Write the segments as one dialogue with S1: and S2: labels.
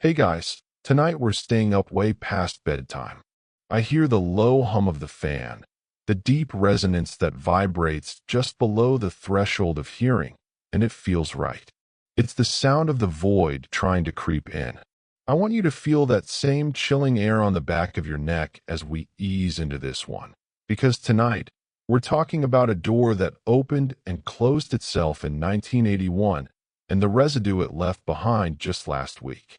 S1: Hey guys, tonight we're staying up way past bedtime. I hear the low hum of the fan, the deep resonance that vibrates just below the threshold of hearing, and it feels right. It's the sound of the void trying to creep in. I want you to feel that same chilling air on the back of your neck as we ease into this one. Because tonight, we're talking about a door that opened and closed itself in 1981 and the residue it left behind just last week.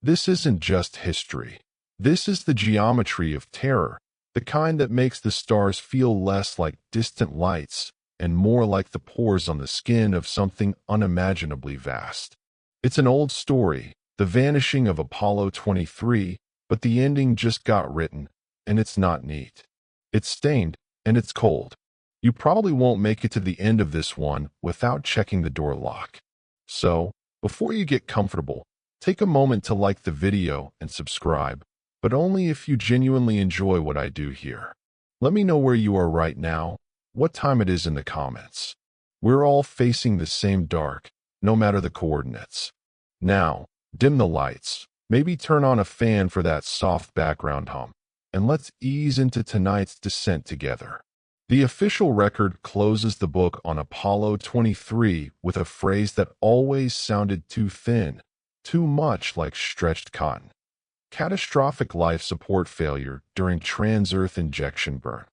S1: This isn't just history. This is the geometry of terror, the kind that makes the stars feel less like distant lights and more like the pores on the skin of something unimaginably vast. It's an old story, the vanishing of Apollo 23, but the ending just got written, and it's not neat. It's stained, and it's cold. You probably won't make it to the end of this one without checking the door lock. So, before you get comfortable, take a moment to like the video and subscribe, but only if you genuinely enjoy what I do here. Let me know where you are right now, what time it is in the comments. We're all facing the same dark, no matter the coordinates. Now, dim the lights, maybe turn on a fan for that soft background hum, and let's ease into tonight's descent together. The official record closes the book on Apollo 23 with a phrase that always sounded too thin, too much like stretched cotton. Catastrophic life support failure during trans-Earth injection burn.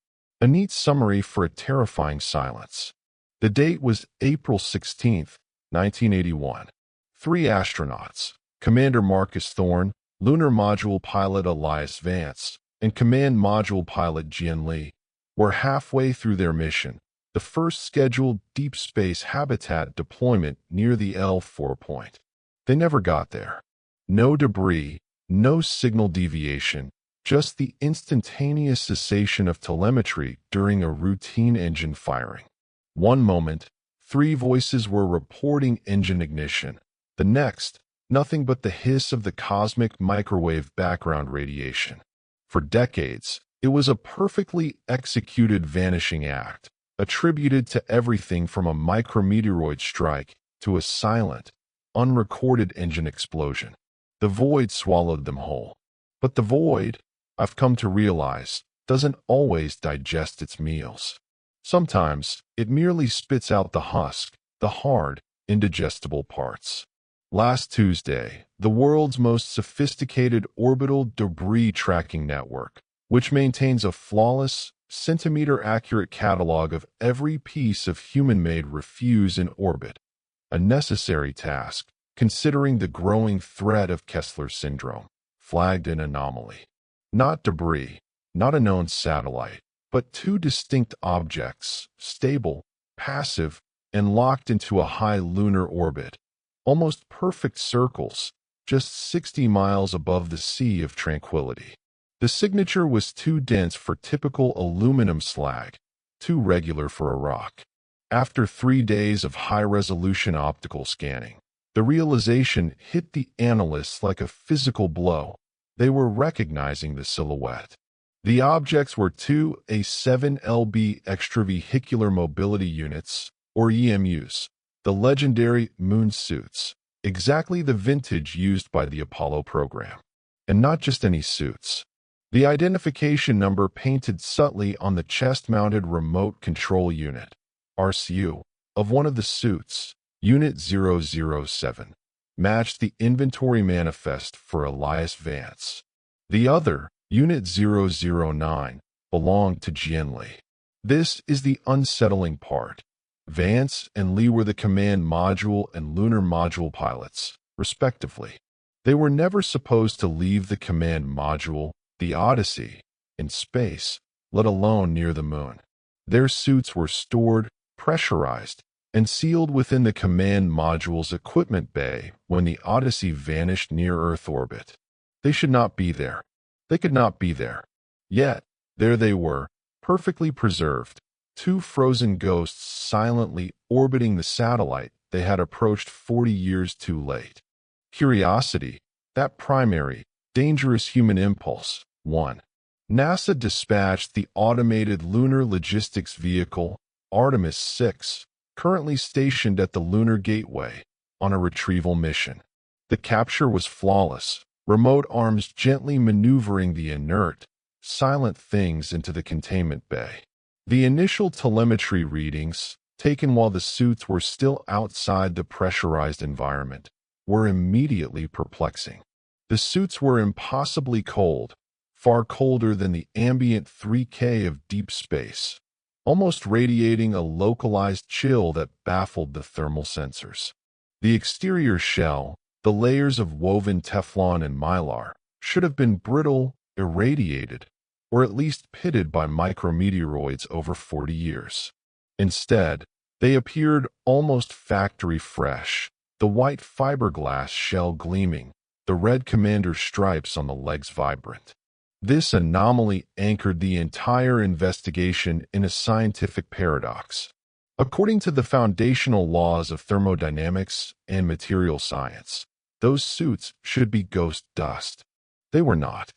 S1: A neat summary for a terrifying silence. The date was April 16, 1981. 3 astronauts, Commander Marcus Thorne, Lunar Module Pilot Elias Vance, and Command Module Pilot Jian Li, were halfway through their mission, the first scheduled deep space habitat deployment near the L4 point. They never got there. No debris, no signal deviation, just the instantaneous cessation of telemetry during a routine engine firing. One moment, 3 voices were reporting engine ignition. The next, nothing but the hiss of the cosmic microwave background radiation. For decades, it was a perfectly executed vanishing act, attributed to everything from a micrometeoroid strike to a silent, unrecorded engine explosion. The void swallowed them whole. But the void, I've come to realize, doesn't always digest its meals. Sometimes, it merely spits out the husk, the hard, indigestible parts. Last Tuesday, the world's most sophisticated orbital debris tracking network, which maintains a flawless, centimeter-accurate catalog of every piece of human-made refuse in orbit, a necessary task, considering the growing threat of Kessler syndrome, flagged an anomaly. Not debris, not a known satellite, but 2 distinct objects, stable, passive, and locked into a high lunar orbit, almost perfect circles, just 60 miles above the Sea of Tranquility. The signature was too dense for typical aluminum slag, too regular for a rock. After 3 days of high-resolution optical scanning, the realization hit the analysts like a physical blow. They were recognizing the silhouette. The objects were 2 A7LB extravehicular mobility units, or EMUs, the legendary moon suits, exactly the vintage used by the Apollo program. And not just any suits. The identification number painted subtly on the chest-mounted remote control unit, RCU, of one of the suits, Unit 007, matched the inventory manifest for Elias Vance. The other, Unit 009, belonged to Jian Li. This is the unsettling part. Vance and Li were the command module and lunar module pilots, respectively. They were never supposed to leave the command module, the Odyssey, in space, let alone near the moon. Their suits were stored, pressurized, and sealed within the command module's equipment bay when the Odyssey vanished near Earth orbit. They should not be there. They could not be there. Yet, there they were, perfectly preserved, 2 frozen ghosts silently orbiting the satellite they had approached 40 years too late. Curiosity, that primary, dangerous human impulse, won. NASA dispatched the automated lunar logistics vehicle, Artemis 6, currently stationed at the Lunar Gateway, on a retrieval mission. The capture was flawless, remote arms gently maneuvering the inert, silent things into the containment bay. The initial telemetry readings, taken while the suits were still outside the pressurized environment, were immediately perplexing. The suits were impossibly cold, far colder than the ambient 3K of deep space, almost radiating a localized chill that baffled the thermal sensors. The exterior shell, the layers of woven Teflon and mylar, should have been brittle, irradiated, or at least pitted by micrometeoroids over 40 years. Instead, they appeared almost factory fresh, the white fiberglass shell gleaming, the red commander stripes on the legs vibrant. This anomaly anchored the entire investigation in a scientific paradox. According to the foundational laws of thermodynamics and material science, those suits should be ghost dust. They were not.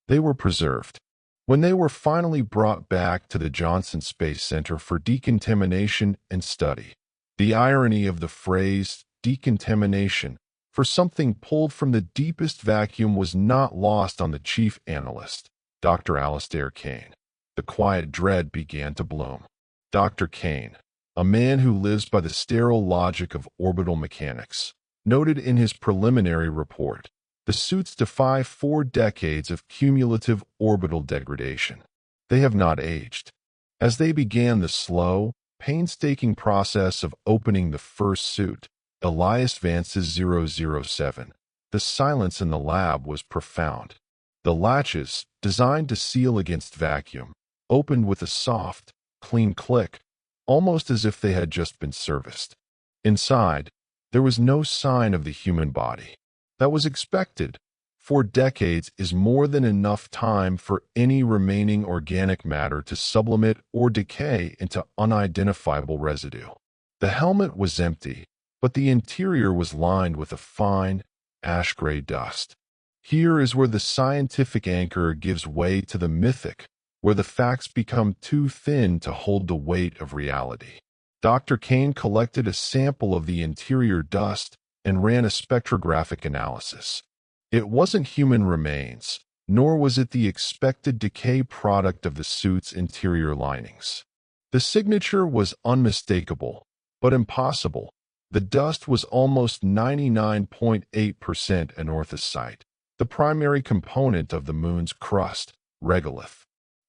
S1: They were preserved. When they were finally brought back to the Johnson Space Center for decontamination and study, the irony of the phrase decontamination for something pulled from the deepest vacuum was not lost on the chief analyst, Dr. Alastair Kane. The quiet dread began to bloom. Dr. Kane, a man who lives by the sterile logic of orbital mechanics, noted in his preliminary report, the suits defy 4 decades of cumulative orbital degradation. They have not aged. As they began the slow, painstaking process of opening the first suit, Elias Vance's 007, the silence in the lab was profound. The latches, designed to seal against vacuum, opened with a soft, clean click, almost as if they had just been serviced. Inside, there was no sign of the human body. That was expected. 4 decades is more than enough time for any remaining organic matter to sublimate or decay into unidentifiable residue. The helmet was empty, but the interior was lined with a fine, ash-gray dust. Here is where the scientific anchor gives way to the mythic, where the facts become too thin to hold the weight of reality. Dr. Kane collected a sample of the interior dust and ran a spectrographic analysis. It wasn't human remains, nor was it the expected decay product of the suit's interior linings. The signature was unmistakable, but impossible. The dust was almost 99.8% anorthosite, the primary component of the moon's crust, regolith.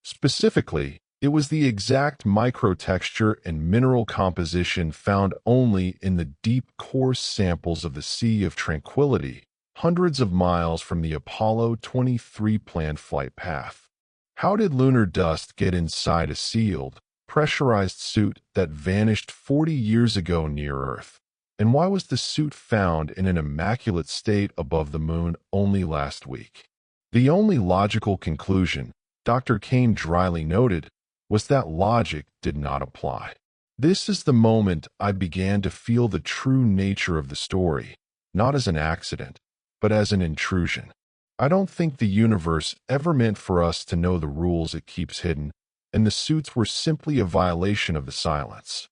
S1: Specifically, it was the exact microtexture and mineral composition found only in the deep, coarse samples of the Sea of Tranquility, hundreds of miles from the Apollo 23 planned flight path. How did lunar dust get inside a sealed, pressurized suit that vanished 40 years ago near Earth? And why was the suit found in an immaculate state above the moon only last week? The only logical conclusion, Dr. Kane dryly noted, was that logic did not apply. This is the moment I began to feel the true nature of the story, not as an accident, but as an intrusion. I don't think the universe ever meant for us to know the rules it keeps hidden, and the suits were simply a violation of the silence.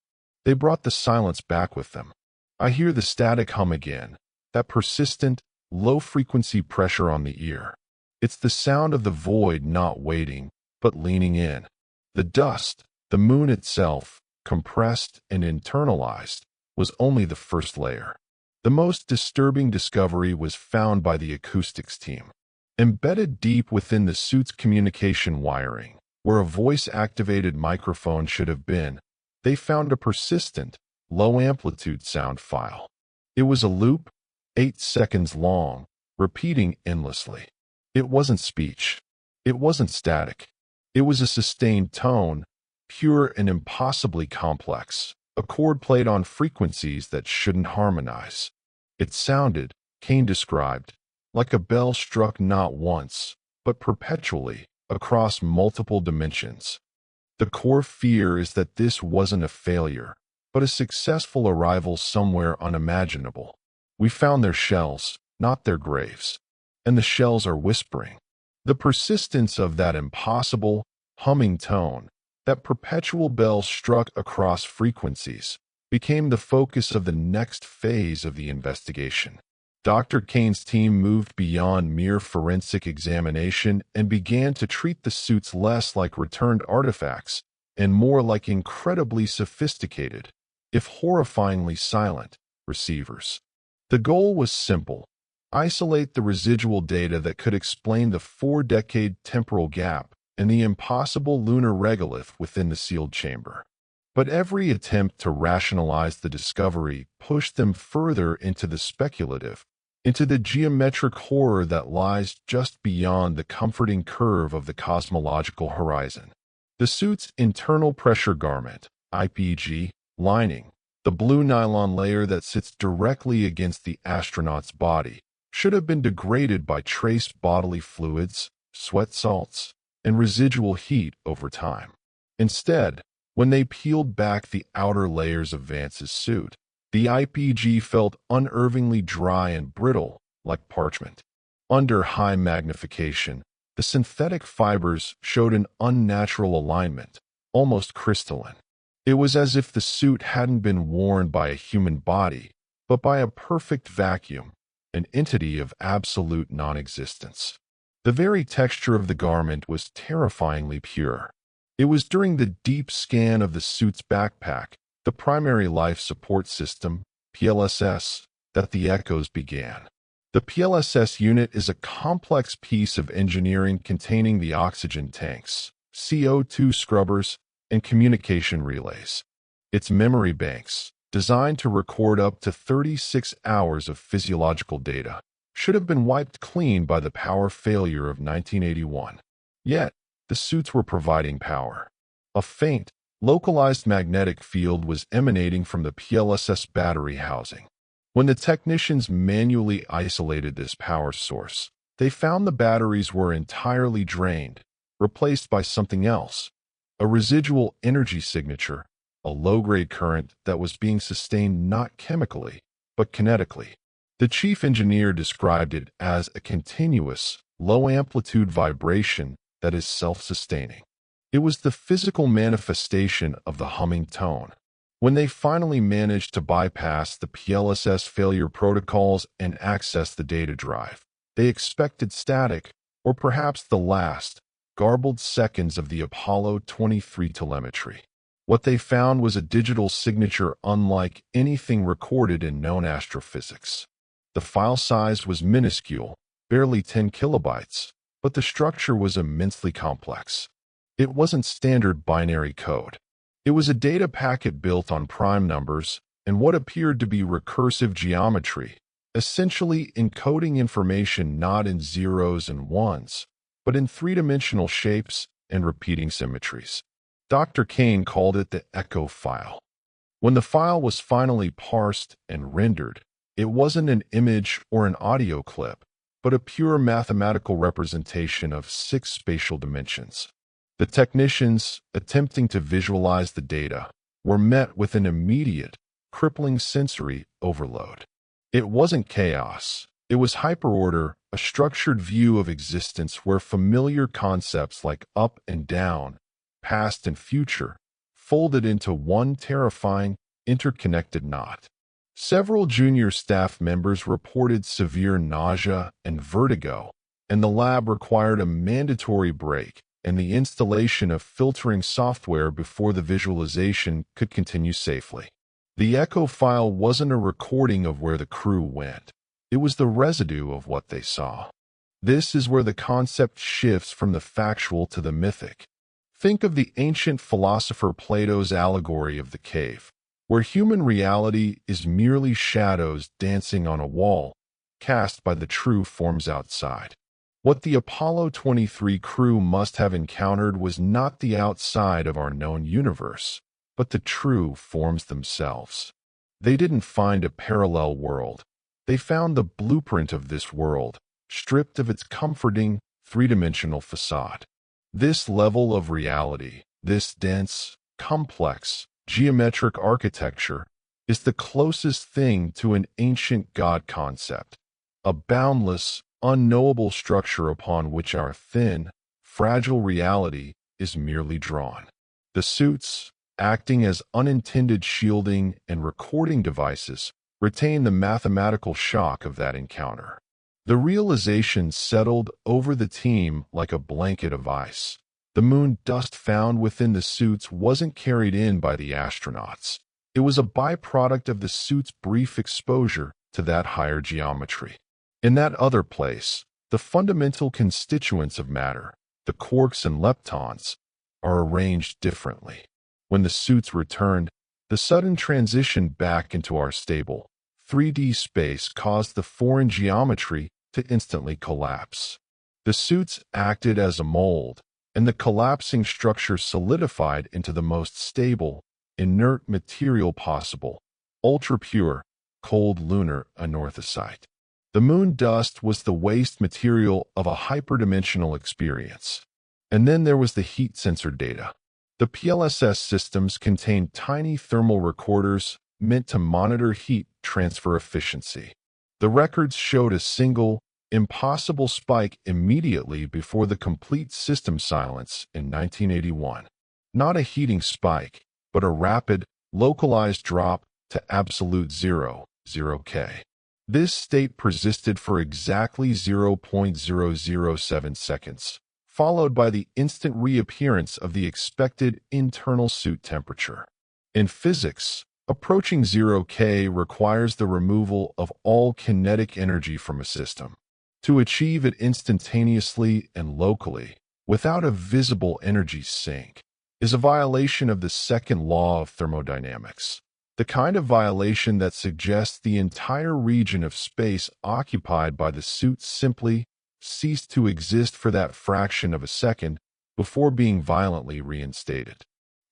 S1: They brought the silence back with them. I hear the static hum again, that persistent, low-frequency pressure on the ear. It's the sound of the void not waiting, but leaning in. The dust, the moon itself, compressed and internalized, was only the first layer. The most disturbing discovery was found by the acoustics team. Embedded deep within the suit's communication wiring, where a voice-activated microphone should have been, they found a persistent, low-amplitude sound file. It was a loop, 8 seconds long, repeating endlessly. It wasn't speech. It wasn't static. It was a sustained tone, pure and impossibly complex, a chord played on frequencies that shouldn't harmonize. It sounded, Kane described, like a bell struck not once, but perpetually, across multiple dimensions. The core fear is that this wasn't a failure, but a successful arrival somewhere unimaginable. We found their shells, not their graves. And the shells are whispering. The persistence of that impossible, humming tone, that perpetual bell struck across frequencies, became the focus of the next phase of the investigation. Dr. Kane's team moved beyond mere forensic examination and began to treat the suits less like returned artifacts and more like incredibly sophisticated, if horrifyingly silent, receivers. The goal was simple: isolate the residual data that could explain the 4-decade temporal gap and the impossible lunar regolith within the sealed chamber. But every attempt to rationalize the discovery pushed them further into the speculative, into the geometric horror that lies just beyond the comforting curve of the cosmological horizon. The suit's internal pressure garment, IPG, lining, the blue nylon layer that sits directly against the astronaut's body, should have been degraded by trace bodily fluids, sweat salts, and residual heat over time. Instead, when they peeled back the outer layers of Vance's suit, the IPG felt unnervingly dry and brittle, like parchment. Under high magnification, the synthetic fibers showed an unnatural alignment, almost crystalline. It was as if the suit hadn't been worn by a human body, but by a perfect vacuum, an entity of absolute non-existence. The very texture of the garment was terrifyingly pure. It was during the deep scan of the suit's backpack, the primary life support system, PLSS, that the echoes began. The PLSS unit is a complex piece of engineering containing the oxygen tanks, CO2 scrubbers, and communication relays. Its memory banks, designed to record up to 36 hours of physiological data, should have been wiped clean by the power failure of 1981. Yet, the suits were providing power. A faint, localized magnetic field was emanating from the PLSS battery housing. When the technicians manually isolated this power source, they found the batteries were entirely drained, replaced by something else, a residual energy signature, a low-grade current that was being sustained not chemically, but kinetically. The chief engineer described it as a continuous, low-amplitude vibration that is self-sustaining. It was the physical manifestation of the humming tone. When they finally managed to bypass the PLSS failure protocols and access the data drive, they expected static, or perhaps the last, garbled seconds of the Apollo 23 telemetry. What they found was a digital signature unlike anything recorded in known astrophysics. The file size was minuscule, barely 10 kilobytes, but the structure was immensely complex. It wasn't standard binary code. It was a data packet built on prime numbers and what appeared to be recursive geometry, essentially encoding information not in zeros and ones, but in three-dimensional shapes and repeating symmetries. Dr. Kane called it the echo file. When the file was finally parsed and rendered, it wasn't an image or an audio clip, but a pure mathematical representation of 6 spatial dimensions. The technicians, attempting to visualize the data, were met with an immediate, crippling sensory overload. It wasn't chaos. It was hyperorder, a structured view of existence where familiar concepts like up and down, past and future, folded into one terrifying, interconnected knot. Several junior staff members reported severe nausea and vertigo, and the lab required a mandatory break and the installation of filtering software before the visualization could continue safely. The echo file wasn't a recording of where the crew went. It was the residue of what they saw. This is where the concept shifts from the factual to the mythic. Think of the ancient philosopher Plato's allegory of the cave, where human reality is merely shadows dancing on a wall, cast by the true forms outside. What the Apollo 23 crew must have encountered was not the outside of our known universe, but the true forms themselves. They didn't find a parallel world. They found the blueprint of this world, stripped of its comforting, three-dimensional facade. This level of reality, this dense, complex, geometric architecture, is the closest thing to an ancient God concept, a boundless, unknowable structure upon which our thin, fragile reality is merely drawn. The suits, acting as unintended shielding and recording devices, retain the mathematical shock of that encounter. The realization settled over the team like a blanket of ice. The moon dust found within the suits wasn't carried in by the astronauts. It was a byproduct of the suit's brief exposure to that higher geometry. In that other place, the fundamental constituents of matter, the quarks and leptons, are arranged differently. When the suits returned, the sudden transition back into our stable, 3D space caused the foreign geometry to instantly collapse. The suits acted as a mold, and the collapsing structure solidified into the most stable, inert material possible, ultra-pure, cold lunar anorthosite. The moon dust was the waste material of a hyperdimensional experience. And then there was the heat sensor data. The PLSS systems contained tiny thermal recorders meant to monitor heat transfer efficiency. The records showed a single, impossible spike immediately before the complete system silence in 1981. Not a heating spike, but a rapid, localized drop to absolute zero, 0K. This state persisted for exactly 0.007 seconds, followed by the instant reappearance of the expected internal suit temperature. In physics, approaching 0K requires the removal of all kinetic energy from a system. To achieve it instantaneously and locally, without a visible energy sink, is a violation of the second law of thermodynamics. The kind of violation that suggests the entire region of space occupied by the suit simply ceased to exist for that fraction of a second before being violently reinstated.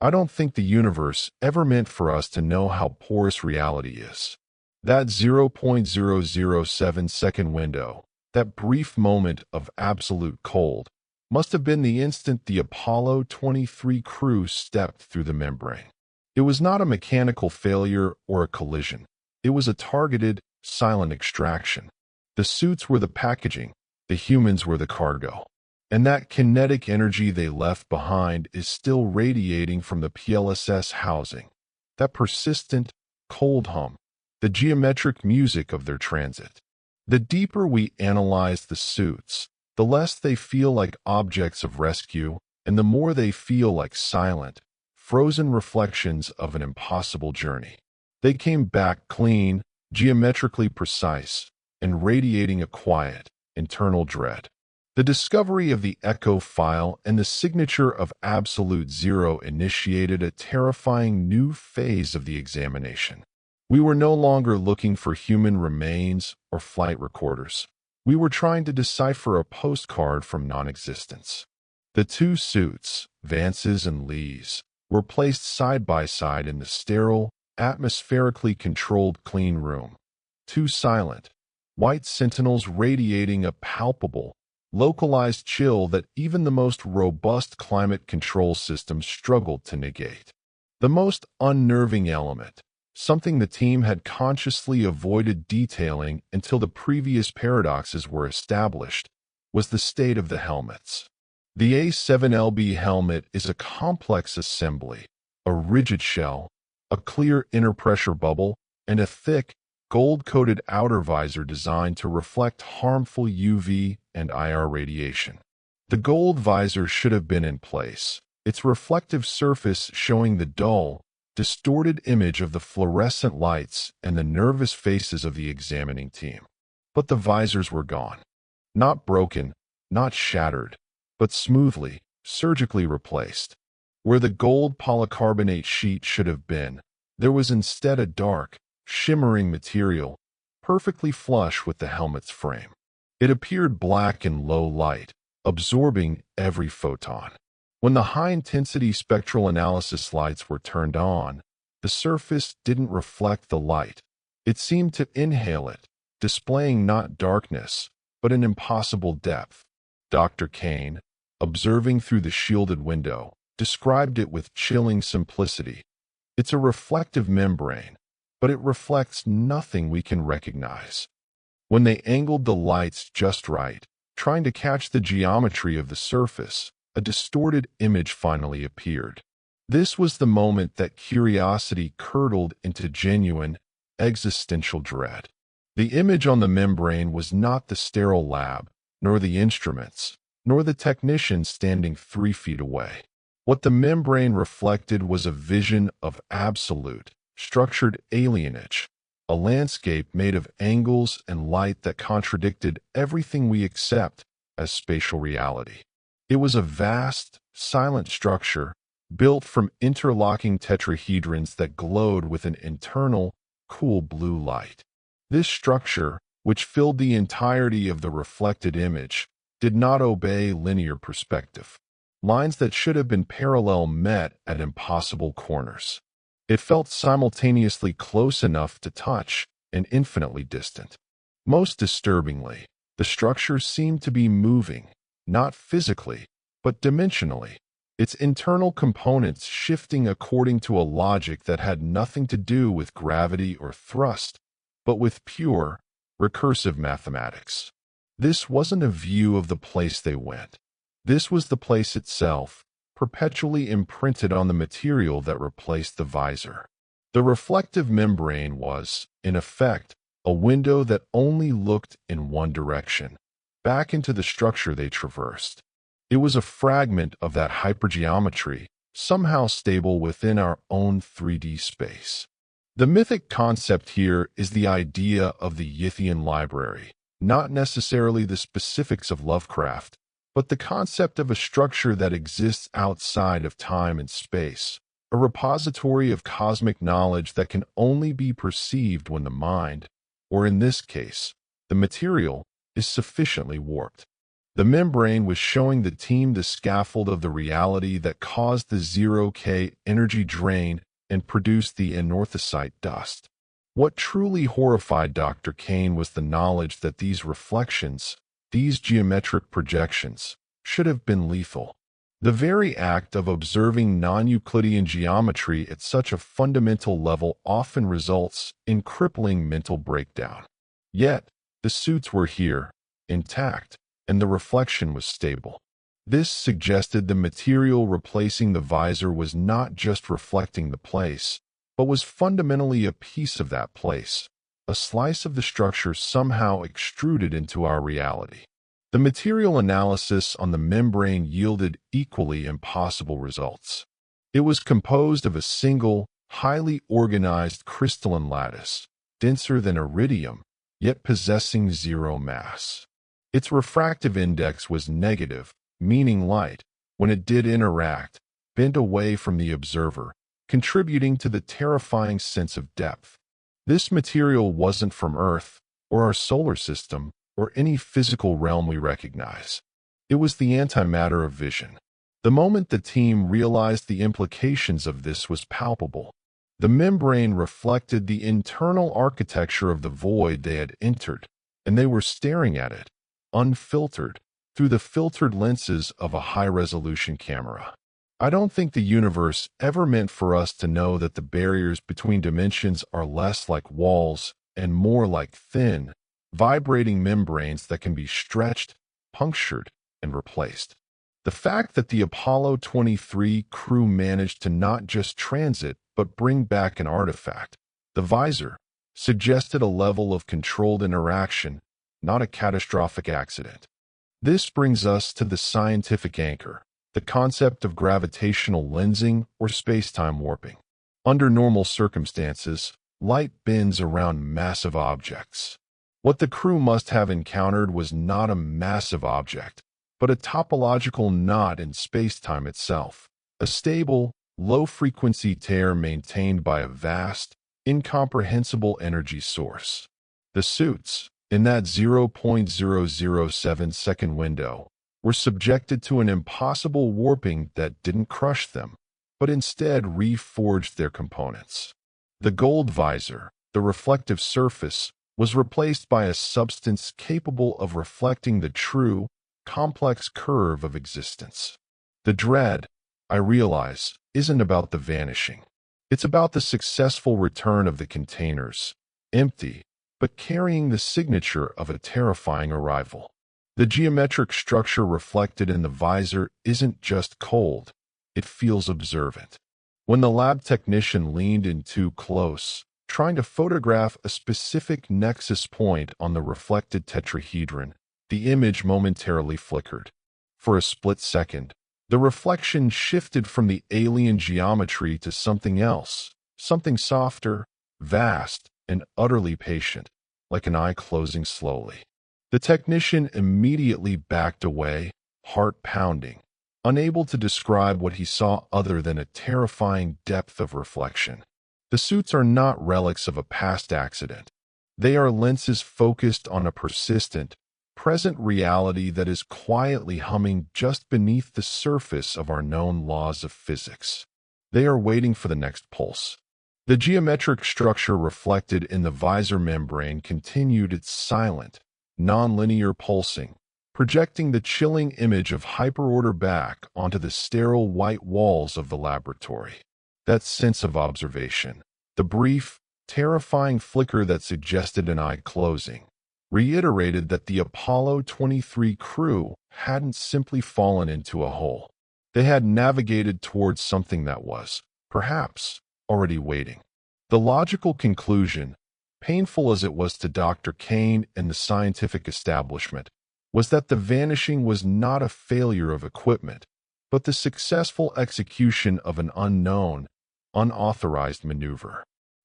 S1: I don't think the universe ever meant for us to know how porous reality is. That 0.007 second window, that brief moment of absolute cold, must have been the instant the Apollo 23 crew stepped through the membrane. It was not a mechanical failure or a collision. It was a targeted, silent extraction. The suits were the packaging, the humans were the cargo. And that kinetic energy they left behind is still radiating from the PLSS housing. That persistent, cold hum, the geometric music of their transit. The deeper we analyze the suits, the less they feel like objects of rescue, and the more they feel like silent, frozen reflections of an impossible journey. They came back clean, geometrically precise, and radiating a quiet, internal dread. The discovery of the echo file and the signature of absolute zero initiated a terrifying new phase of the examination. We were no longer looking for human remains or flight recorders. We were trying to decipher a postcard from non-existence. The two suits, Vance's and Lee's, were placed side by side in the sterile, atmospherically controlled clean room. Two silent, white sentinels radiating a palpable, localized chill that even the most robust climate control systems struggled to negate. The most unnerving element, something the team had consciously avoided detailing until the previous paradoxes were established, was the state of the helmets. The A7LB helmet is a complex assembly, a rigid shell, a clear inner pressure bubble, and a thick, gold-coated outer visor designed to reflect harmful UV and IR radiation. The gold visor should have been in place, its reflective surface showing the dull, distorted image of the fluorescent lights and the nervous faces of the examining team. But the visors were gone. Not broken, not shattered, but smoothly, surgically replaced. Where the gold polycarbonate sheet should have been, there was instead a dark, shimmering material, perfectly flush with the helmet's frame. It appeared black in low light, absorbing every photon. When the high-intensity spectral analysis lights were turned on, the surface didn't reflect the light. It seemed to inhale it, displaying not darkness, but an impossible depth. Dr. Kane, observing through the shielded window, described it with chilling simplicity. It's a reflective membrane, but it reflects nothing we can recognize. When they angled the lights just right, trying to catch the geometry of the surface, a distorted image finally appeared. This was the moment that curiosity curdled into genuine, existential dread. The image on the membrane was not the sterile lab, nor the instruments, nor the technician standing 3 feet away. What the membrane reflected was a vision of absolute, structured alienage, a landscape made of angles and light that contradicted everything we accept as spatial reality. It was a vast, silent structure built from interlocking tetrahedrons that glowed with an internal, cool blue light. This structure, which filled the entirety of the reflected image, did not obey linear perspective. Lines that should have been parallel met at impossible corners. It felt simultaneously close enough to touch and infinitely distant. Most disturbingly, the structure seemed to be moving, not physically, but dimensionally, its internal components shifting according to a logic that had nothing to do with gravity or thrust, but with pure, recursive mathematics. This wasn't a view of the place they went. This was the place itself, perpetually imprinted on the material that replaced the visor. The reflective membrane was, in effect, a window that only looked in one direction, back into the structure they traversed. It was a fragment of that hypergeometry, somehow stable within our own 3D space. The mythic concept here is the idea of the Yithian library, not necessarily the specifics of Lovecraft, but the concept of a structure that exists outside of time and space, a repository of cosmic knowledge that can only be perceived when the mind, or in this case, the material, is sufficiently warped. The membrane was showing the team the scaffold of the reality that caused the 0K energy drain and produced the anorthosite dust. What truly horrified Dr. Kane was the knowledge that these reflections, these geometric projections, should have been lethal. The very act of observing non-Euclidean geometry at such a fundamental level often results in crippling mental breakdown. Yet, the suits were here, intact, and the reflection was stable. This suggested the material replacing the visor was not just reflecting the place, but was fundamentally a piece of that place, a slice of the structure somehow extruded into our reality. The material analysis on the membrane yielded equally impossible results. It was composed of a single, highly organized crystalline lattice, denser than iridium, yet possessing zero mass. Its refractive index was negative, meaning light, when it did interact, bent away from the observer, contributing to the terrifying sense of depth. This material wasn't from Earth, or our solar system, or any physical realm we recognize. It was the antimatter of vision. The moment the team realized the implications of this was palpable. The membrane reflected the internal architecture of the void they had entered, and they were staring at it, unfiltered, through the filtered lenses of a high-resolution camera. I don't think the universe ever meant for us to know that the barriers between dimensions are less like walls and more like thin, vibrating membranes that can be stretched, punctured, and replaced. The fact that the Apollo 23 crew managed to not just transit but bring back an artifact, the visor, suggested a level of controlled interaction, not a catastrophic accident. This brings us to the scientific anchor, the concept of gravitational lensing or spacetime warping. Under normal circumstances, light bends around massive objects. What the crew must have encountered was not a massive object, but a topological knot in spacetime itself, a stable, low-frequency tear maintained by a vast, incomprehensible energy source. The suits, in that 0.007-second window, were subjected to an impossible warping that didn't crush them, but instead reforged their components. The gold visor, the reflective surface, was replaced by a substance capable of reflecting the true, complex curve of existence. The dread, I realize, isn't about the vanishing. It's about the successful return of the containers, empty, but carrying the signature of a terrifying arrival. The geometric structure reflected in the visor isn't just cold, it feels observant. When the lab technician leaned in too close, trying to photograph a specific nexus point on the reflected tetrahedron. The image momentarily flickered. For a split second, the reflection shifted from the alien geometry to something else, something softer, vast, and utterly patient, like an eye closing slowly. The technician immediately backed away, heart pounding, unable to describe what he saw other than a terrifying depth of reflection. The suits are not relics of a past accident. They are lenses focused on a persistent, present reality that is quietly humming just beneath the surface of our known laws of physics. They are waiting for the next pulse. The geometric structure reflected in the visor membrane continued its silent, non-linear pulsing, projecting the chilling image of hyperorder back onto the sterile white walls of the laboratory. That sense of observation, the brief, terrifying flicker that suggested an eye closing, reiterated that the Apollo 23 crew hadn't simply fallen into a hole. They had navigated towards something that was, perhaps, already waiting. The logical conclusion, painful as it was to Dr. Kane and the scientific establishment, was that the vanishing was not a failure of equipment, but the successful execution of an unknown, unauthorized maneuver.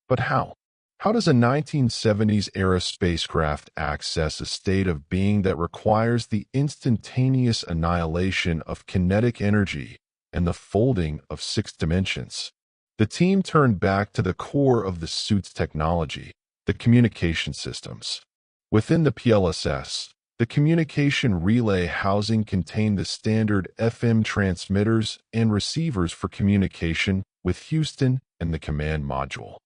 S1: But how? How does a 1970s-era spacecraft access a state of being that requires the instantaneous annihilation of kinetic energy and the folding of 6 dimensions? The team turned back to the core of the suit's technology, the communication systems. Within the PLSS, the communication relay housing contained the standard FM transmitters and receivers for communication with Houston and the command module.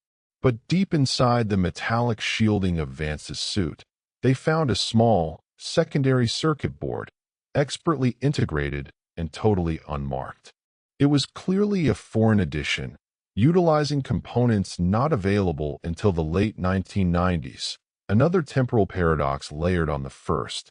S1: But deep inside the metallic shielding of Vance's suit, they found a small, secondary circuit board, expertly integrated and totally unmarked. It was clearly a foreign edition, utilizing components not available until the late 1990s, another temporal paradox layered on the first.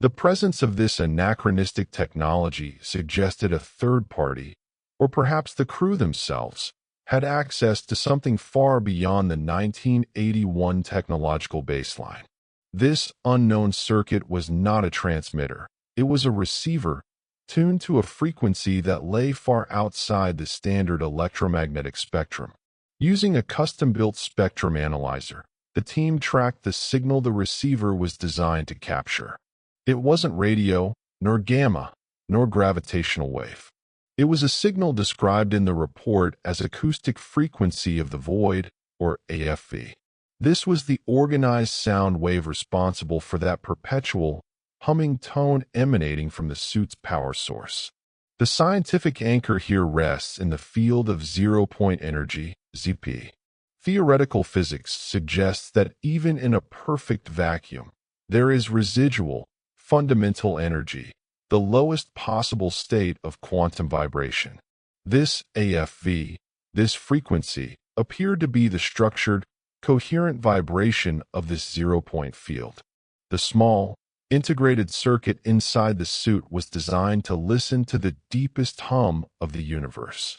S1: The presence of this anachronistic technology suggested a third party, or perhaps the crew themselves, had access to something far beyond the 1981 technological baseline. This unknown circuit was not a transmitter. It was a receiver, tuned to a frequency that lay far outside the standard electromagnetic spectrum. Using a custom-built spectrum analyzer, the team tracked the signal the receiver was designed to capture. It wasn't radio, nor gamma, nor gravitational wave. It was a signal described in the report as acoustic frequency of the void, or AFV. This was the organized sound wave responsible for that perpetual, humming tone emanating from the suit's power source. The scientific anchor here rests in the field of zero-point energy, ZP. Theoretical physics suggests that even in a perfect vacuum, there is residual, fundamental energy, the lowest possible state of quantum vibration. This AFV, this frequency, appeared to be the structured, coherent vibration of this zero-point field. The small, integrated circuit inside the suit was designed to listen to the deepest hum of the universe.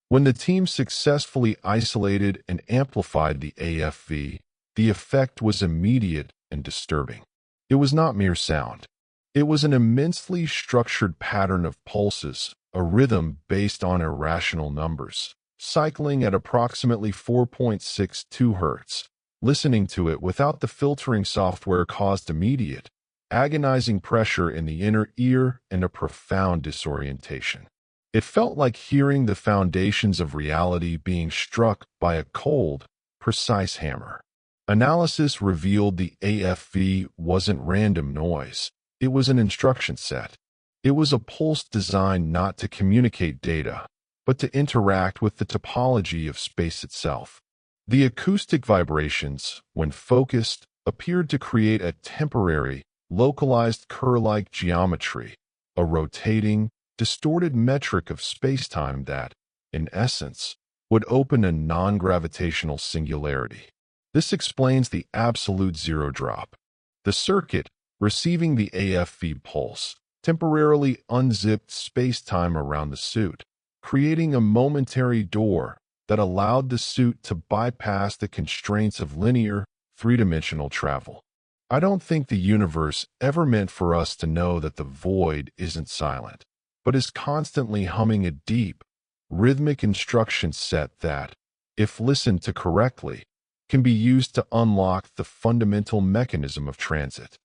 S1: When the team successfully isolated and amplified the AFV, the effect was immediate and disturbing. It was not mere sound. It was an immensely structured pattern of pulses, a rhythm based on irrational numbers, cycling at approximately 4.62 Hz. Listening to it without the filtering software caused immediate, agonizing pressure in the inner ear and a profound disorientation. It felt like hearing the foundations of reality being struck by a cold, precise hammer. Analysis revealed the AFV wasn't random noise. It was an instruction set. It was a pulse designed not to communicate data, but to interact with the topology of space itself. The acoustic vibrations, when focused, appeared to create a temporary, localized Kerr-like geometry, a rotating, distorted metric of spacetime that, in essence, would open a non-gravitational singularity. This explains the absolute zero drop. The circuit, receiving the AFV pulse, temporarily unzipped spacetime around the suit, creating a momentary door, that allowed the suit to bypass the constraints of linear, three-dimensional travel. I don't think the universe ever meant for us to know that the void isn't silent, but is constantly humming a deep, rhythmic instruction set that, if listened to correctly, can be used to unlock the fundamental mechanism of transit.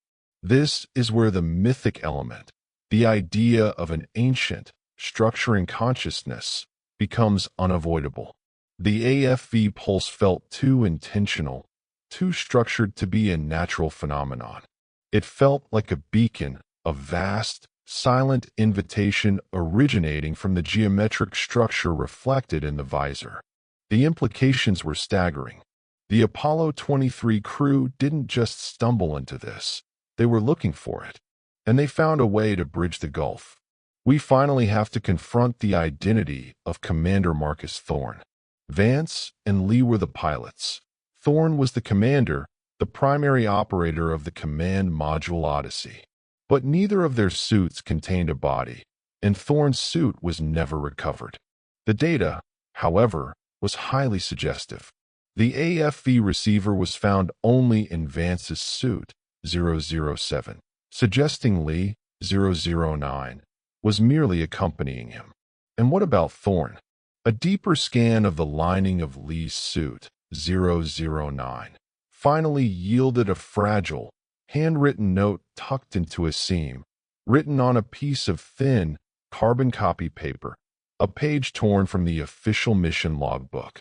S1: This is where the mythic element, the idea of an ancient, structuring consciousness, becomes unavoidable. The AFV pulse felt too intentional, too structured to be a natural phenomenon. It felt like a beacon, a vast, silent invitation originating from the geometric structure reflected in the visor. The implications were staggering. The Apollo 23 crew didn't just stumble into this. They were looking for it, and they found a way to bridge the gulf. We finally have to confront the identity of Commander Marcus Thorne. Vance and Lee were the pilots. Thorne was the commander, the primary operator of the command module Odyssey. But neither of their suits contained a body, and Thorne's suit was never recovered. The data, however, was highly suggestive. The AFV receiver was found only in Vance's suit, 007, suggesting Lee, 009, was merely accompanying him. And what about Thorne? A deeper scan of the lining of Lee's suit, 009, finally yielded a fragile, handwritten note tucked into a seam, written on a piece of thin, carbon copy paper, a page torn from the official mission logbook.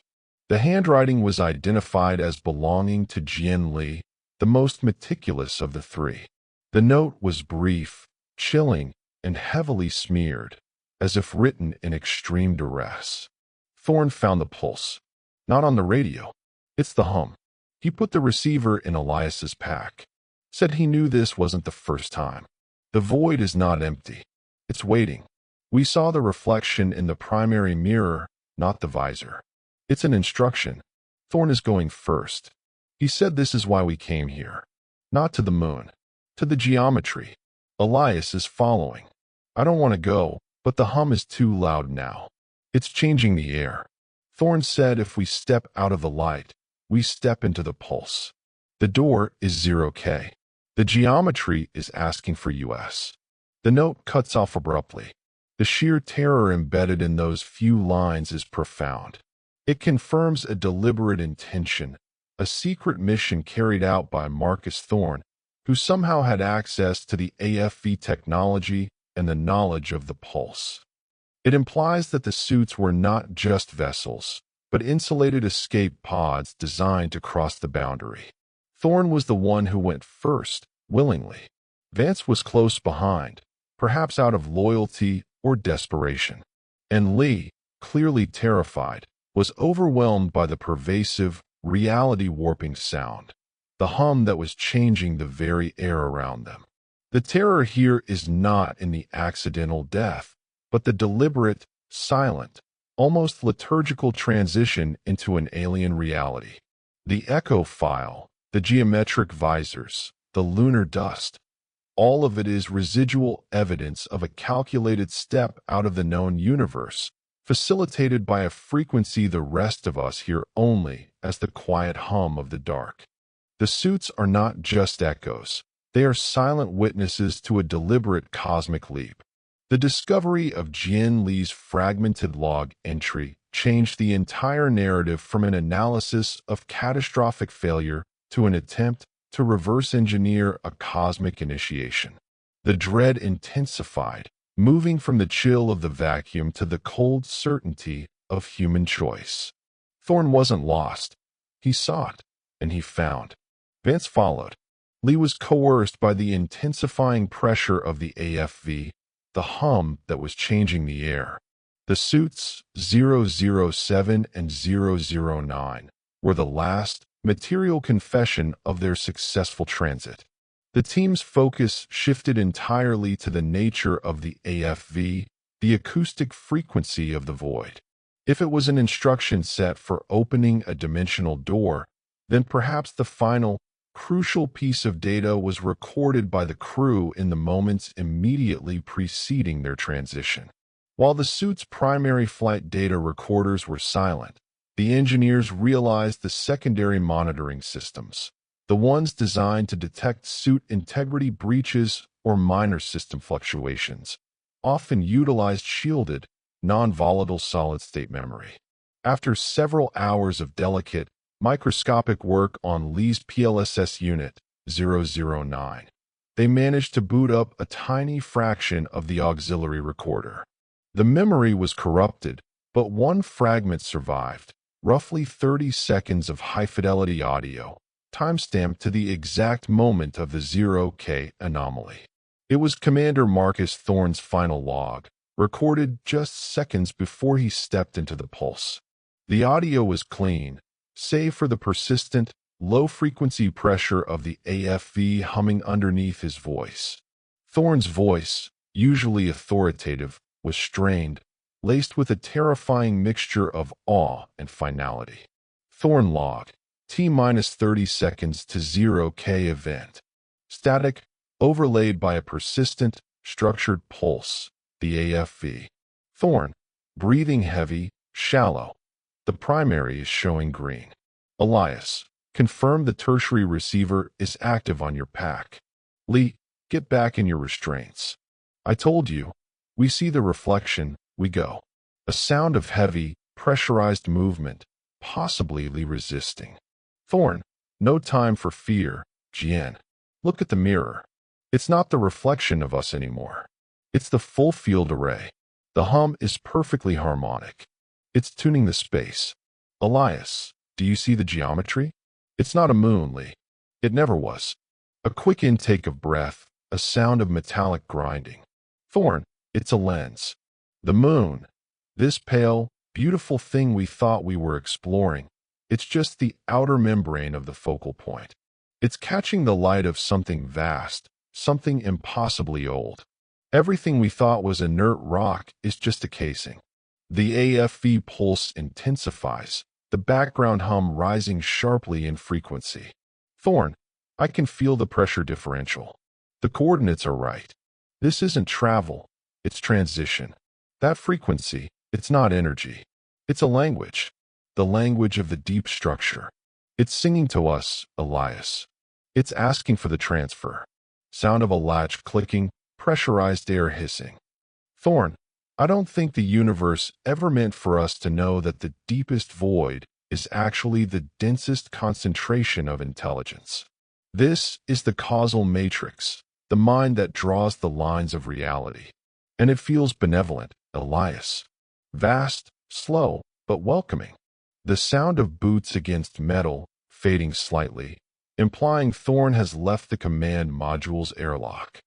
S1: The handwriting was identified as belonging to Jian Li, the most meticulous of the three. The note was brief, chilling, and heavily smeared, as if written in extreme duress. Thorne found the pulse. Not on the radio. It's the hum. He put the receiver in Elias's pack. Said he knew this wasn't the first time. The void is not empty. It's waiting. We saw the reflection in the primary mirror, not the visor. It's an instruction. Thorne is going first. He said this is why we came here. Not to the moon. To the geometry. Elias is following. I don't want to go, but the hum is too loud now. It's changing the air. Thorne said if we step out of the light, we step into the pulse. The door is 0K. The geometry is asking for US. The note cuts off abruptly. The sheer terror embedded in those few lines is profound. It confirms a deliberate intention, a secret mission carried out by Marcus Thorne, who somehow had access to the AFV technology and the knowledge of the pulse. It implies that the suits were not just vessels, but insulated escape pods designed to cross the boundary. Thorne was the one who went first, willingly. Vance was close behind, perhaps out of loyalty or desperation. And Lee, clearly terrified, was overwhelmed by the pervasive, reality-warping sound, the hum that was changing the very air around them. The terror here is not in the accidental death, but the deliberate, silent, almost liturgical transition into an alien reality. The echo file, the geometric visors, the lunar dust, all of it is residual evidence of a calculated step out of the known universe, facilitated by a frequency the rest of us hear only as the quiet hum of the dark. The suits are not just echoes. They are silent witnesses to a deliberate cosmic leap. The discovery of Jian Li's fragmented log entry changed the entire narrative from an analysis of catastrophic failure to an attempt to reverse engineer a cosmic initiation. The dread intensified, moving from the chill of the vacuum to the cold certainty of human choice. Thorne wasn't lost. He sought, and he found. Vance followed. Lee was coerced by the intensifying pressure of the AFV, the hum that was changing the air. The suits 007 and 009 were the last material confession of their successful transit. The team's focus shifted entirely to the nature of the AFV, the acoustic frequency of the void. If it was an instruction set for opening a dimensional door, then perhaps the final, crucial piece of data was recorded by the crew in the moments immediately preceding their transition. While the suit's primary flight data recorders were silent, the engineers realized the secondary monitoring systems, the ones designed to detect suit integrity breaches or minor system fluctuations, often utilized shielded, non-volatile solid-state memory. After several hours of delicate, microscopic work on Lee's PLSS Unit 009, they managed to boot up a tiny fraction of the auxiliary recorder. The memory was corrupted, but one fragment survived, roughly 30 seconds of high-fidelity audio, timestamped to the exact moment of the 0K anomaly. It was Commander Marcus Thorne's final log, recorded just seconds before he stepped into the pulse. The audio was clean, save for the persistent, low-frequency pressure of the AFV humming underneath his voice. Thorne's voice, usually authoritative, was strained, laced with a terrifying mixture of awe and finality. Thorne log, T-30 seconds to 0K event. Static, overlaid by a persistent, structured pulse, the AFV. Thorne, breathing heavy, shallow. The primary is showing green. Elias, confirm the tertiary receiver is active on your pack. Lee, get back in your restraints. I told you. We see the reflection, we go. A sound of heavy, pressurized movement, possibly Lee resisting. Thorne, no time for fear, Jian. Look at the mirror. It's not the reflection of us anymore. It's the full field array. The hum is perfectly harmonic. It's tuning the space. Elias, do you see the geometry? It's not a moon, Lee. It never was. A quick intake of breath, a sound of metallic grinding. Thorne, it's a lens. The moon. This pale, beautiful thing we thought we were exploring. It's just the outer membrane of the focal point. It's catching the light of something vast, something impossibly old. Everything we thought was inert rock is just a casing. The AFV pulse intensifies, the background hum rising sharply in frequency. Thorne, I can feel the pressure differential. The coordinates are right. This isn't travel, it's transition. That frequency, it's not energy. It's a language. The language of the deep structure. It's singing to us, Elias. It's asking for the transfer. Sound of a latch clicking, pressurized air hissing. Thorne, I don't think the universe ever meant for us to know that the deepest void is actually the densest concentration of intelligence. This is the causal matrix, the mind that draws the lines of reality. And it feels benevolent, Elias. Vast, slow, but welcoming. The sound of boots against metal, fading slightly, implying Thorne has left the command module's airlock.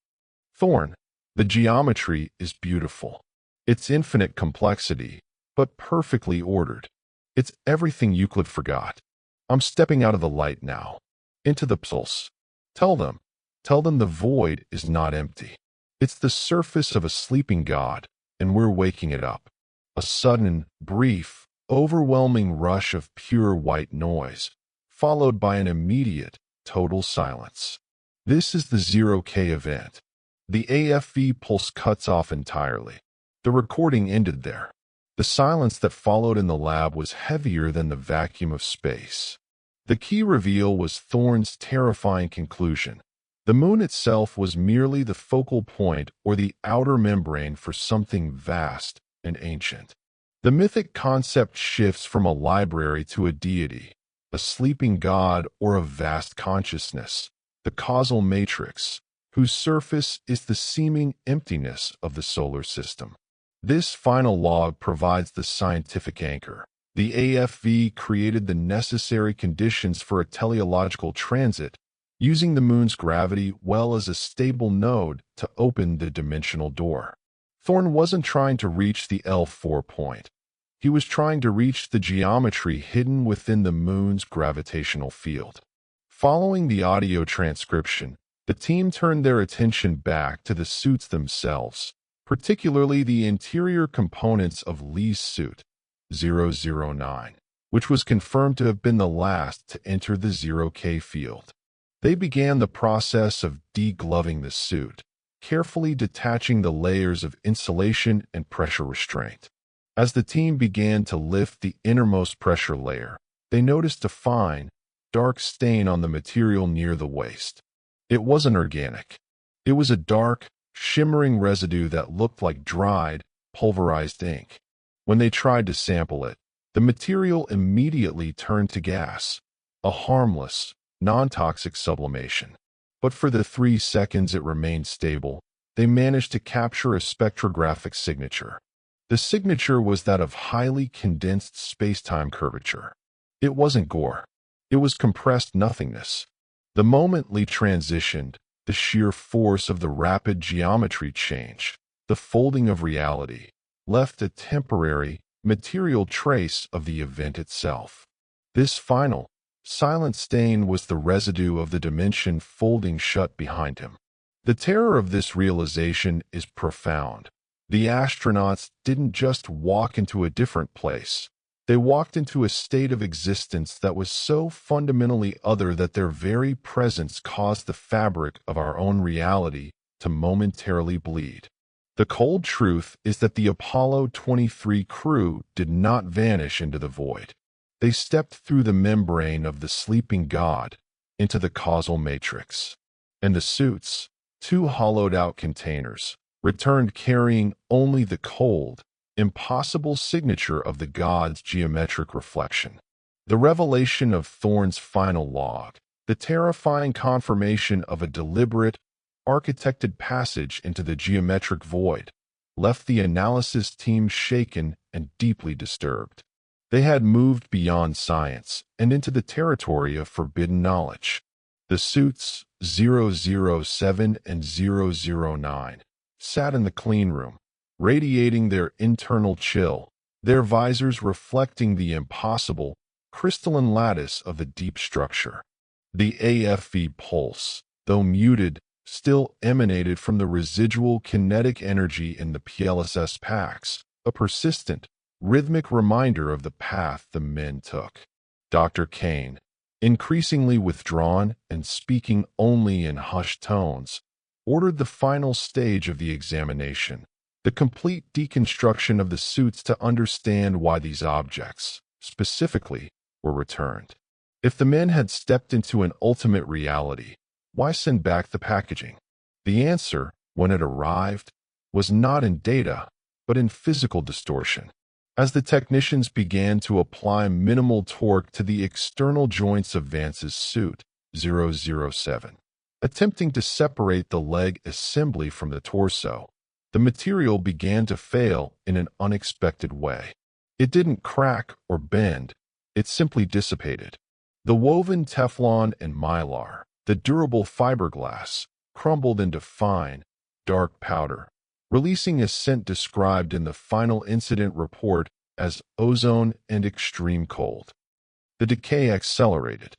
S1: Thorne, the geometry is beautiful. It's infinite complexity, but perfectly ordered. It's everything Euclid forgot. I'm stepping out of the light now, into the pulse. Tell them the void is not empty. It's the surface of a sleeping god, and we're waking it up. A sudden, brief, overwhelming rush of pure white noise, followed by an immediate, total silence. This is the 0K event. The AFV pulse cuts off entirely. The recording ended there. The silence that followed in the lab was heavier than the vacuum of space. The key reveal was Thorne's terrifying conclusion. The moon itself was merely the focal point or the outer membrane for something vast and ancient. The mythic concept shifts from a library to a deity, a sleeping god or a vast consciousness, the causal matrix, whose surface is the seeming emptiness of the solar system. This final log provides the scientific anchor. The AFV created the necessary conditions for a teleological transit, using the moon's gravity well as a stable node to open the dimensional door. Thorne wasn't trying to reach the L4 point. He was trying to reach the geometry hidden within the moon's gravitational field. Following the audio transcription, the team turned their attention back to the suits themselves, particularly the interior components of Lee's suit, 009, which was confirmed to have been the last to enter the 0K field. They began the process of degloving the suit, carefully detaching the layers of insulation and pressure restraint. As the team began to lift the innermost pressure layer, they noticed a fine, dark stain on the material near the waist. It wasn't organic. It was a dark, shimmering residue that looked like dried, pulverized ink. When they tried to sample it, the material immediately turned to gas, a harmless, non-toxic sublimation. But for the 3 seconds it remained stable, they managed to capture a spectrographic signature. The signature was that of highly condensed spacetime curvature. It wasn't gore. It was compressed nothingness. The moment Lee transitioned, the sheer force of the rapid geometry change, the folding of reality, left a temporary, material trace of the event itself. This final, silent stain was the residue of the dimension folding shut behind him. The terror of this realization is profound. The astronauts didn't just walk into a different place. They walked into a state of existence that was so fundamentally other that their very presence caused the fabric of our own reality to momentarily bleed. The cold truth is that the Apollo 23 crew did not vanish into the void. They stepped through the membrane of the sleeping god into the causal matrix. And the suits, 2 hollowed-out containers, returned carrying only the cold, impossible signature of the god's geometric reflection. The revelation of Thorne's final log, the terrifying confirmation of a deliberate, architected passage into the geometric void, left the analysis team shaken and deeply disturbed. They had moved beyond science and into the territory of forbidden knowledge. The suits 007 and 009 sat in the clean room, radiating their internal chill, their visors reflecting the impossible, crystalline lattice of the deep structure. The AFV pulse, though muted, still emanated from the residual kinetic energy in the PLSS packs, a persistent, rhythmic reminder of the path the men took. Dr. Kane, increasingly withdrawn and speaking only in hushed tones, ordered the final stage of the examination, the complete deconstruction of the suits to understand why these objects, specifically, were returned. If the men had stepped into an ultimate reality, why send back the packaging? The answer, when it arrived, was not in data, but in physical distortion. As the technicians began to apply minimal torque to the external joints of Vance's suit, 007, attempting to separate the leg assembly from the torso, the material began to fail in an unexpected way. It didn't crack or bend, it simply dissipated. The woven Teflon and mylar, the durable fiberglass, crumbled into fine, dark powder, releasing a scent described in the final incident report as ozone and extreme cold. The decay accelerated.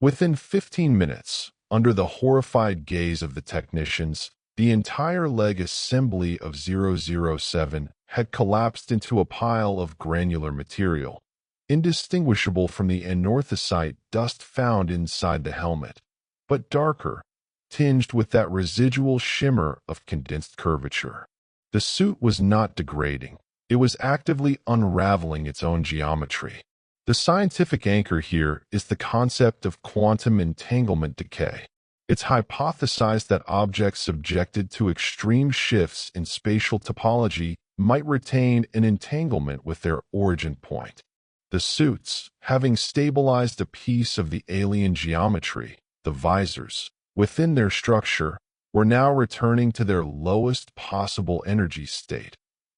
S1: Within 15 minutes, under the horrified gaze of the technicians, the entire leg assembly of 007 had collapsed into a pile of granular material, indistinguishable from the anorthosite dust found inside the helmet, but darker, tinged with that residual shimmer of condensed curvature. The suit was not degrading. It was actively unraveling its own geometry. The scientific anchor here is the concept of quantum entanglement decay. It's hypothesized that objects subjected to extreme shifts in spatial topology might retain an entanglement with their origin point. The suits, having stabilized a piece of the alien geometry, the visors, within their structure, were now returning to their lowest possible energy state,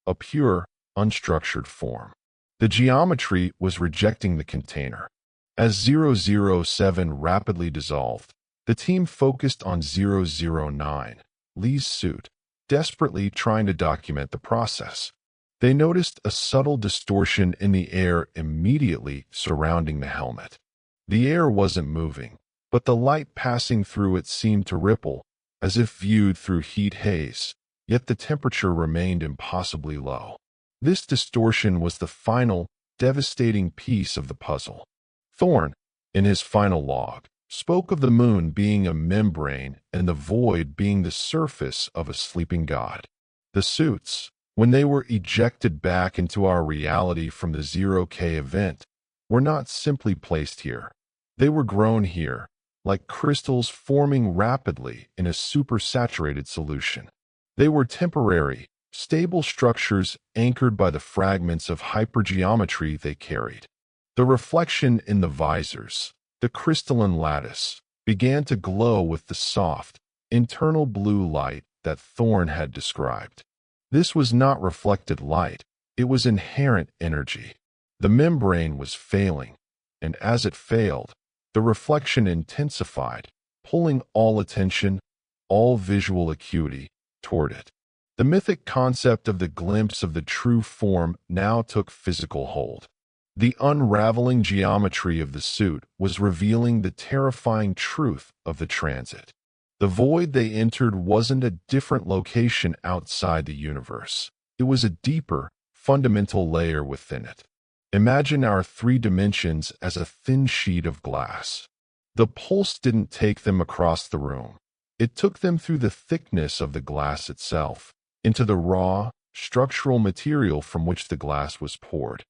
S1: a pure, unstructured form. The geometry was rejecting the container. As 007 rapidly dissolved, the team focused on 009, Lee's suit, desperately trying to document the process. They noticed a subtle distortion in the air immediately surrounding the helmet. The air wasn't moving, but the light passing through it seemed to ripple, as if viewed through heat haze, yet the temperature remained impossibly low. This distortion was the final, devastating piece of the puzzle. Thorne, in his final log, spoke of the moon being a membrane and the void being the surface of a sleeping god. The suits, When they were ejected back into our reality from the 0K event, were not simply placed here. They were grown here, like crystals forming rapidly in a supersaturated solution. They were temporary, stable structures anchored by the fragments of hypergeometry they carried. The reflection in the visors, the crystalline lattice, began to glow with the soft, internal blue light that Thorne had described. This was not reflected light, it was inherent energy. The membrane was failing, and as it failed, the reflection intensified, pulling all attention, all visual acuity, toward it. The mythic concept of the glimpse of the true form now took physical hold. The unraveling geometry of the suit was revealing the terrifying truth of the transit. The void they entered wasn't a different location outside the universe. It was a deeper, fundamental layer within it. Imagine our 3 dimensions as a thin sheet of glass. The pulse didn't take them across the room. It took them through the thickness of the glass itself, into the raw, structural material from which the glass was poured.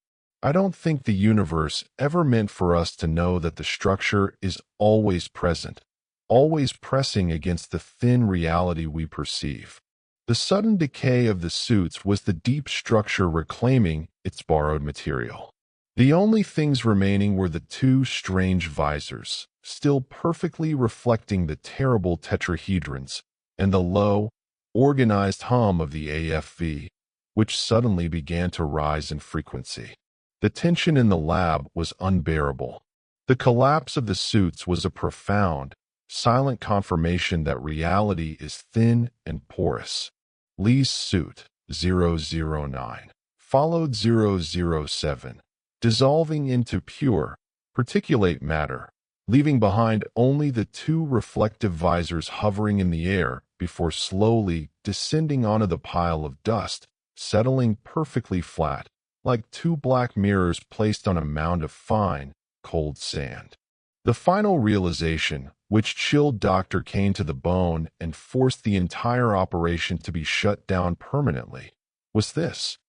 S1: I don't think the universe ever meant for us to know that the structure is always present, always pressing against the thin reality we perceive. The sudden decay of the suits was the deep structure reclaiming its borrowed material. The only things remaining were the 2 strange visors, still perfectly reflecting the terrible tetrahedrons, and the low, organized hum of the AFV, which suddenly began to rise in frequency. The tension in the lab was unbearable. The collapse of the suits was a profound, silent confirmation that reality is thin and porous. Lee's suit, 009, followed 007, dissolving into pure, particulate matter, leaving behind only the 2 reflective visors hovering in the air before slowly descending onto the pile of dust, settling perfectly flat, like 2 black mirrors placed on a mound of fine, cold sand. The final realization, which chilled Dr. Kane to the bone and forced the entire operation to be shut down permanently, was this.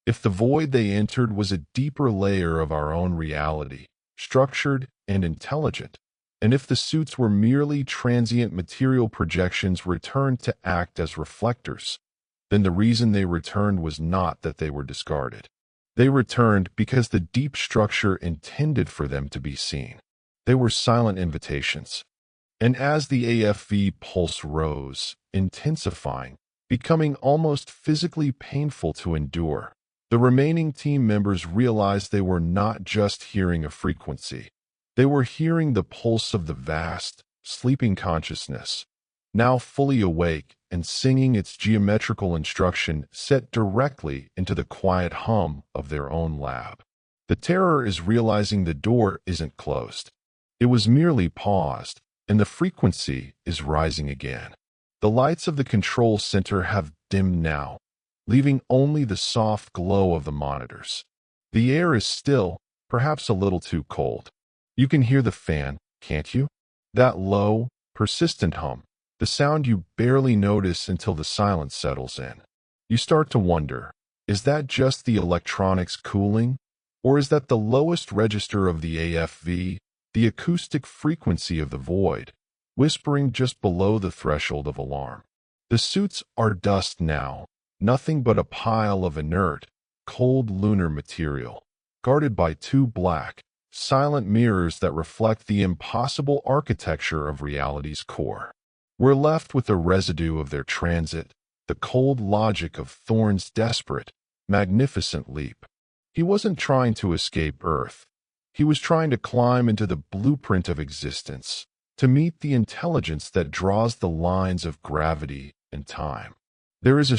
S1: If the void they entered was a deeper layer of our own reality, structured and intelligent, and if the suits were merely transient material projections returned to act as reflectors, then the reason they returned was not that they were discarded. They returned because the deep structure intended for them to be seen. They were silent invitations. And as the AFV pulse rose, intensifying, becoming almost physically painful to endure, the remaining team members realized they were not just hearing a frequency. They were hearing the pulse of the vast, sleeping consciousness, now fully awake and singing its geometrical instruction set directly into the quiet hum of their own lab. The terror is realizing the door isn't closed. It was merely paused, and the frequency is rising again. The lights of the control center have dimmed now, leaving only the soft glow of the monitors. The air is still, perhaps a little too cold. You can hear the fan, can't you? That low, persistent hum, the sound you barely notice until the silence settles in. You start to wonder, is that just the electronics cooling? Or is that the lowest register of the AFV, the acoustic frequency of the void, whispering just below the threshold of alarm? The suits are dust now, nothing but a pile of inert, cold lunar material, guarded by 2 black, silent mirrors that reflect the impossible architecture of reality's core. We're left with the residue of their transit, the cold logic of Thorne's desperate, magnificent leap. He wasn't trying to escape Earth. He was trying to climb into the blueprint of existence, to meet the intelligence that draws the lines of gravity and time. There is a